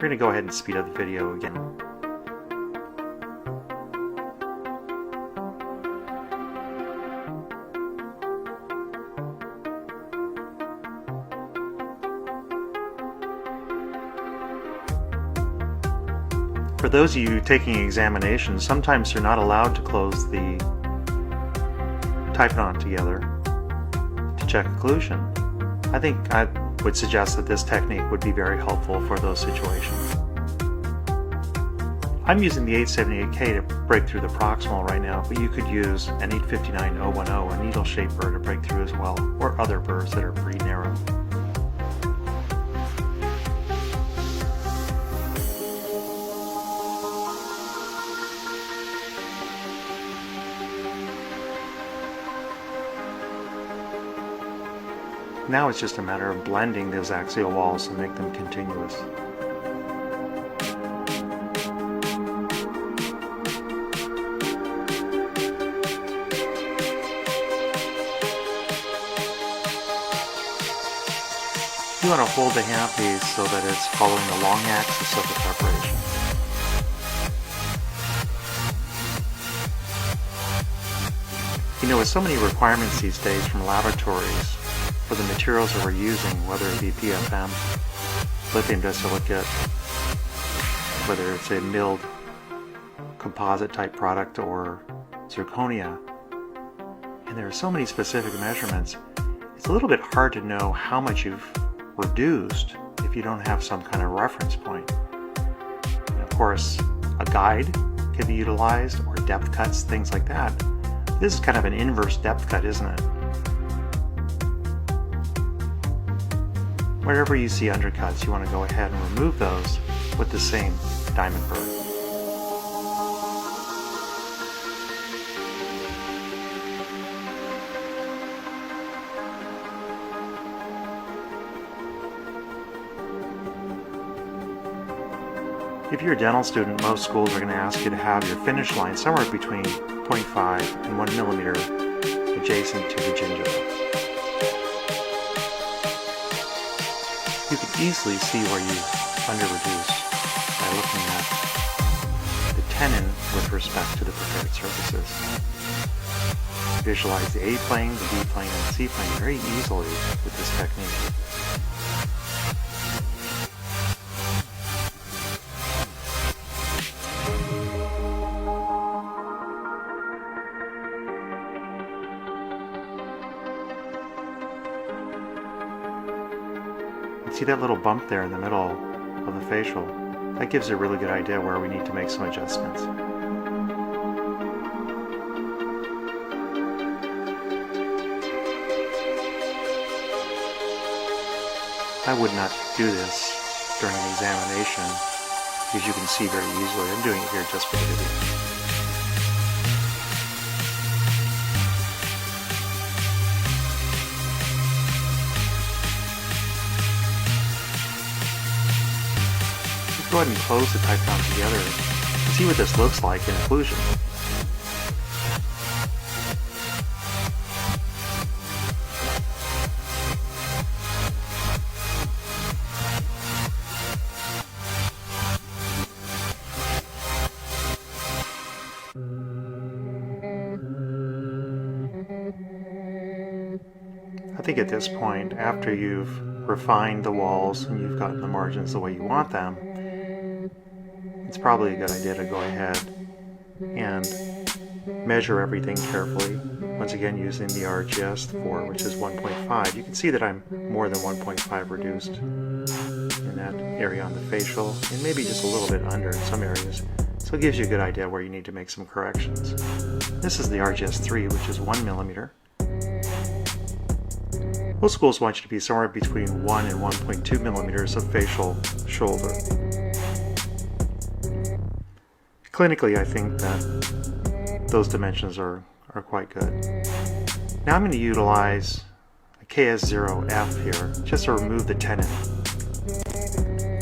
We're going to go ahead and speed up the video again. For those of you taking examinations, sometimes you're not allowed to close the typodont together to check occlusion. I think I would suggest that this technique would be very helpful for those situations. I'm using the 878K to break through the proximal right now, but you could use an 859-010, a needle-shaped burr, to break through as well, or other burrs that are pretty narrow. Now it's just a matter of blending those axial walls to make them continuous. You want to hold the handpiece so that it's following the long axis of the preparation. You know, with so many requirements these days from laboratories for the materials that we're using, whether it be PFM, lithium disilicate, whether it's a milled composite type product or zirconia, and there are so many specific measurements, it's a little bit hard to know how much you've reduced if you don't have some kind of reference point. And of course, a guide can be utilized, or depth cuts, things like that. This is kind of an inverse depth cut, isn't it? Wherever you see undercuts, you want to go ahead and remove those with the same diamond burr. If you're a dental student, most schools are going to ask you to have your finish line somewhere between 0.5 and 1 millimeter adjacent to the gingiva. You can easily see where you under-reduce by looking at the tenon with respect to the prepared surfaces. Visualize the A plane, the B plane, and the C plane very easily with this technique. See that little bump there in the middle of the facial? That gives you a really good idea where we need to make some adjustments. I would not do this during an examination because you can see very easily. I'm doing it here just for the video. Go ahead and close the typodont together and see what this looks like in occlusion. I think at this point, after you've refined the walls and you've gotten the margins the way you want them, it's probably a good idea to go ahead and measure everything carefully. Once again, using the RGS-4, which is 1.5. You can see that I'm more than 1.5 reduced in that area on the facial, and maybe just a little bit under in some areas. So it gives you a good idea where you need to make some corrections. This is the RGS-3, which is 1 millimeter. Most schools want you to be somewhere between 1 and 1.2 millimeters of facial shoulder. Clinically, I think that those dimensions are quite good. Now I'm going to utilize a KS0F here just to remove the tenon.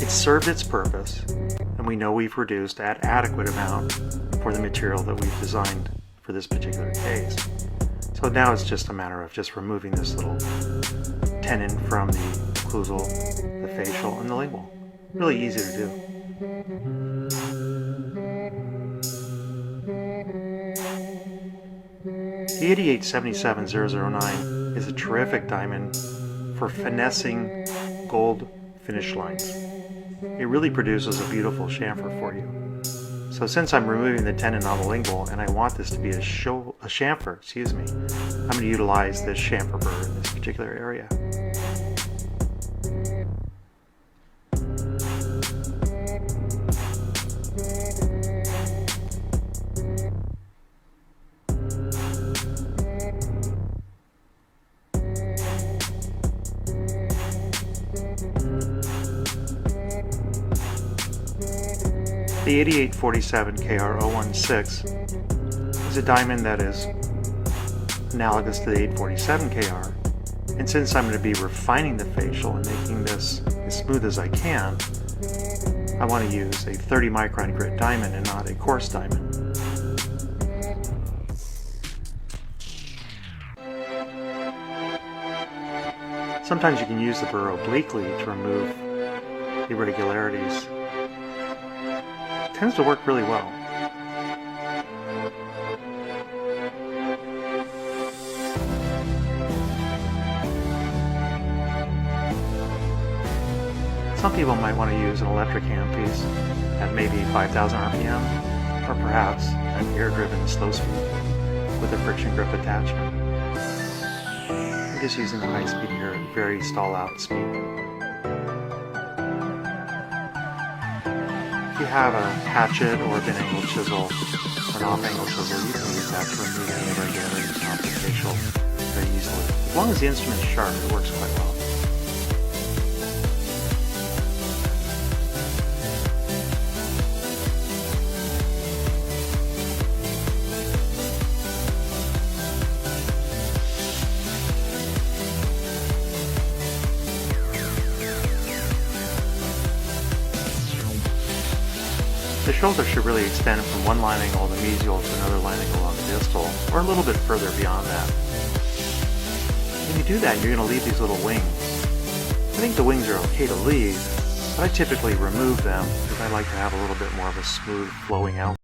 It's served its purpose, and we know we've reduced at adequate amount for the material that we've designed for this particular case. So now it's just a matter of just removing this little tenon from the occlusal, the facial, and the lingual. Really easy to do. The 8877-009 is a terrific diamond for finessing gold finish lines. It really produces a beautiful chamfer for you. So since I'm removing the tenon on the lingual and I want this to be a chamfer, I'm going to utilize this chamfer burr in this particular area. The 8847 KR016 is a diamond that is analogous to the 847 KR, and since I'm going to be refining the facial and making this as smooth as I can, I want to use a 30 micron grit diamond and not a coarse diamond. Sometimes you can use the burr obliquely to remove irregularities. It tends to work really well. Some people might want to use an electric handpiece at maybe 5,000 RPM, or perhaps an air-driven slow speed with a friction grip attachment. I'm just using the high speed here at very stall-out speed. If you have a hatchet or a bent angle chisel or an off-angle chisel, you can use that to remove any irregularities off the facial very easily. As long as the instrument is sharp, it works quite well. The shoulder should really extend from one line angle on the mesial to another line angle on the distal, or a little bit further beyond that. When you do that, you're going to leave these little wings. I think the wings are okay to leave, but I typically remove them because I like to have a little bit more of a smooth flowing out.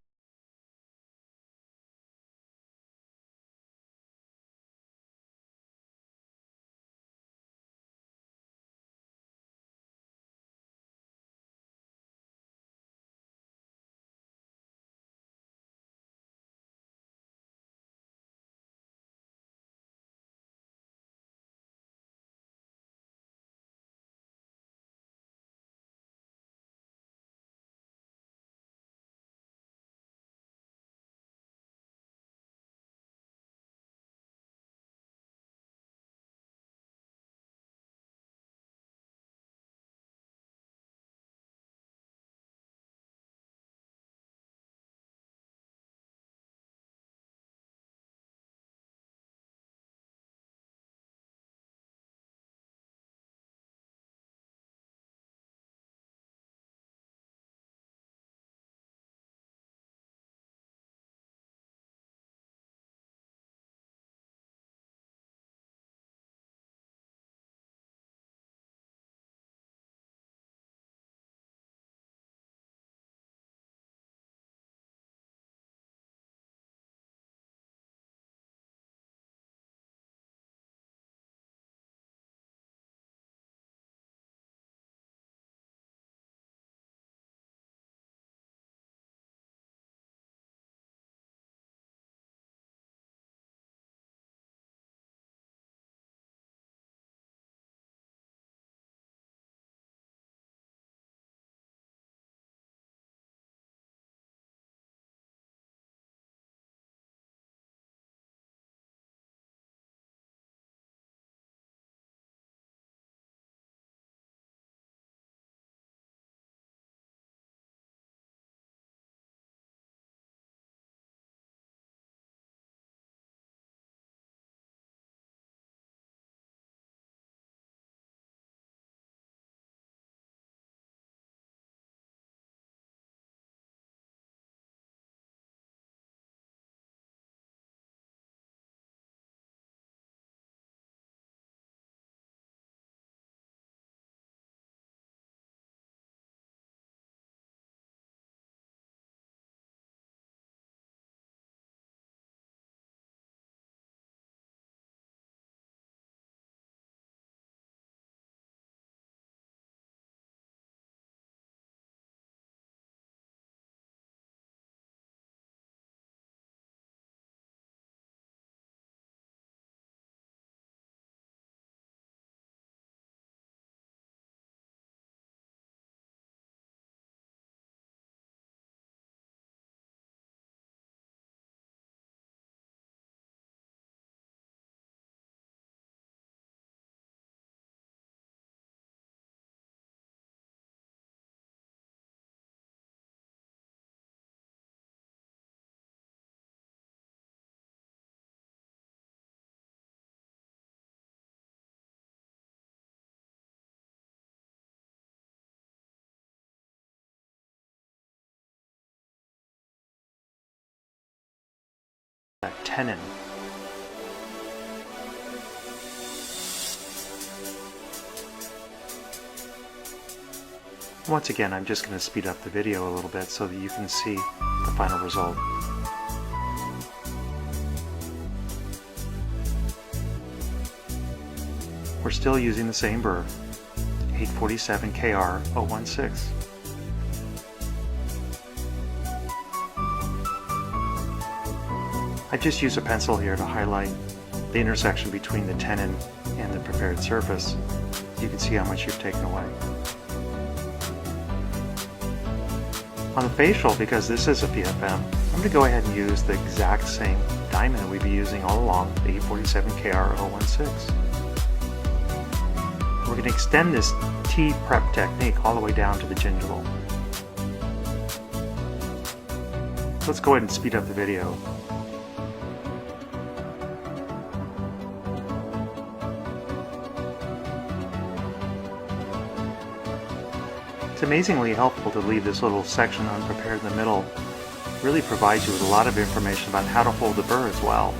tenon. Once again, I'm just going to speed up the video a little bit so that you can see the final result. We're still using the same burr, 847 KR016. I just use a pencil here to highlight the intersection between the tenon and the prepared surface. You can see how much you've taken away. On the facial, because this is a PFM, I'm going to go ahead and use the exact same diamond that we've been using all along, the 847 KR016. We're going to extend this T-prep technique all the way down to the gingival. Let's go ahead and speed up the video. It's amazingly helpful to leave this little section unprepared in the middle. It really provides you with a lot of information about how to hold the burr as well.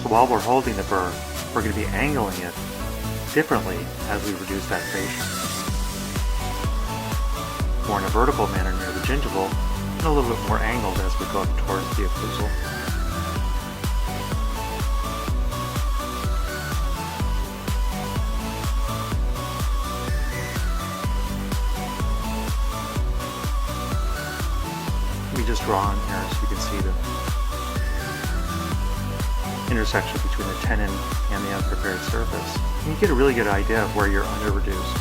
So while we're holding the burr, we're going to be angling it differently as we reduce that facial. More in a vertical manner near the gingival, and a little bit more angled as we go up towards the occlusal. We just draw on here so you can see the intersection between the tenon and the unprepared surface. And you get a really good idea of where you're under-reduced.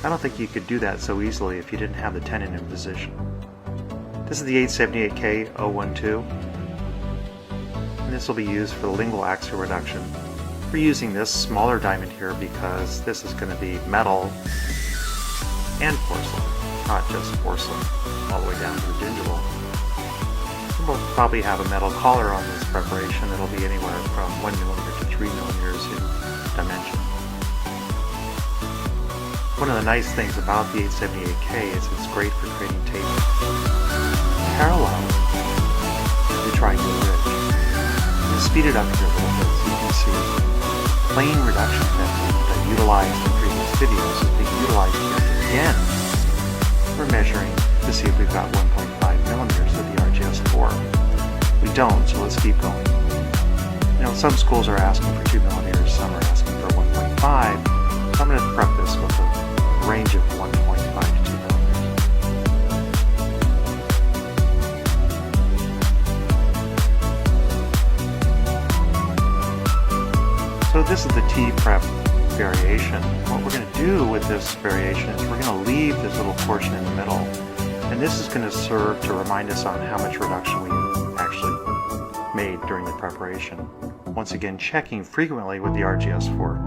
I don't think you could do that so easily if you didn't have the tenon in position. This is the 878K012, and this will be used for the lingual axial reduction. We're using this smaller diamond here because this is going to be metal and porcelain, not just porcelain all the way down to the gingival. We'll probably have a metal collar on this preparation that'll be anywhere from 1 millimeter to 3 millimeters in dimension. One of the nice things about the 878K is it's great for creating tape parallel to the triangular ridge. We'll speed it up here a little bit so you can see the plane reduction technique that I utilized in previous videos is being utilized here again. We're measuring to see if we've got 1.5 millimeters of the RGS4. We don't, so let's keep going. You know, some schools are asking for 2 millimeters, some are asking for 1.5. So I'm going to prep this with a range of 1.5 to 2 millimeters. So this is the T-prep variation. What we're going to do with this variation is we're going to leave this little portion in the middle, and this is going to serve to remind us on how much reduction we actually made during the preparation. Once again, checking frequently with the RGS4.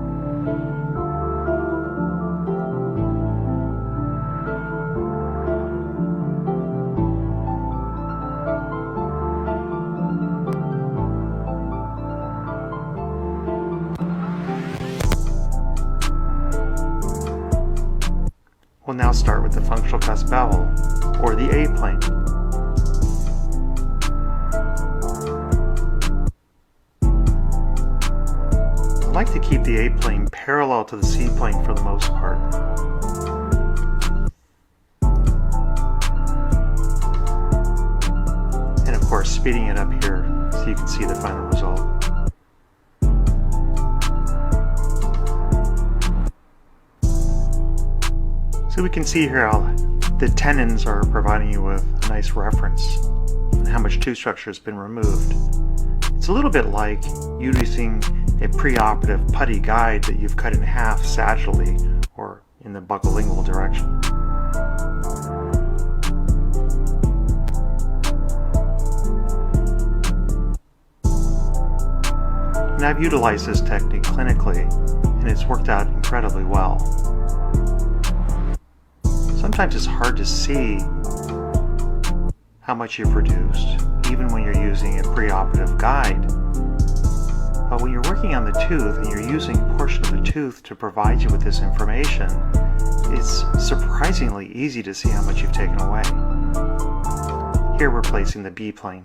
We'll now start with the functional cusp bevel, or the A-plane. I like to keep the A-plane parallel to the C-plane for the most part. And of course, speeding it up here so you can see the final result. So we can see here how the tenons are providing you with a nice reference on how much tooth structure has been removed. It's a little bit like using a preoperative putty guide that you've cut in half sagittally or in the buccolingual direction. And I've utilized this technique clinically, and it's worked out incredibly well. Sometimes it's hard to see how much you've reduced, even when you're using a preoperative guide. But when you're working on the tooth and you're using a portion of the tooth to provide you with this information, it's surprisingly easy to see how much you've taken away. Here we're placing the B plane.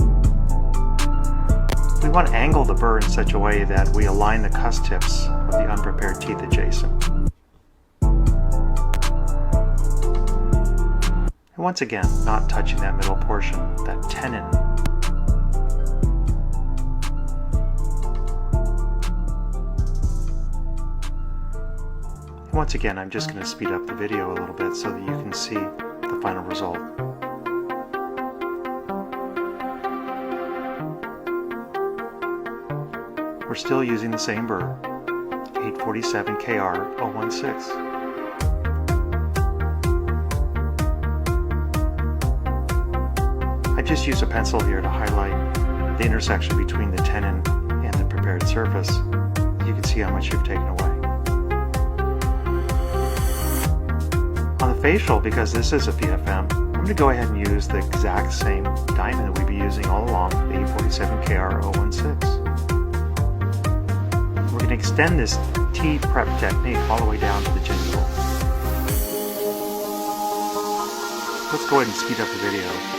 We want to angle the burr in such a way that we align the cuss tips of the unprepared teeth adjacent. And once again, not touching that middle portion, that tenon. And once again, I'm just going to speed up the video a little bit so that you can see the final result. We're still using the same burr, 847 KR016. I just use a pencil here to highlight the intersection between the tenon and the prepared surface. You can see how much you've taken away. On the facial, because this is a PFM, I'm going to go ahead and use the exact same diamond that we've been using all along, the 847 KR016. We're going to extend this T-prep technique all the way down to the gingival. Let's go ahead and speed up the video.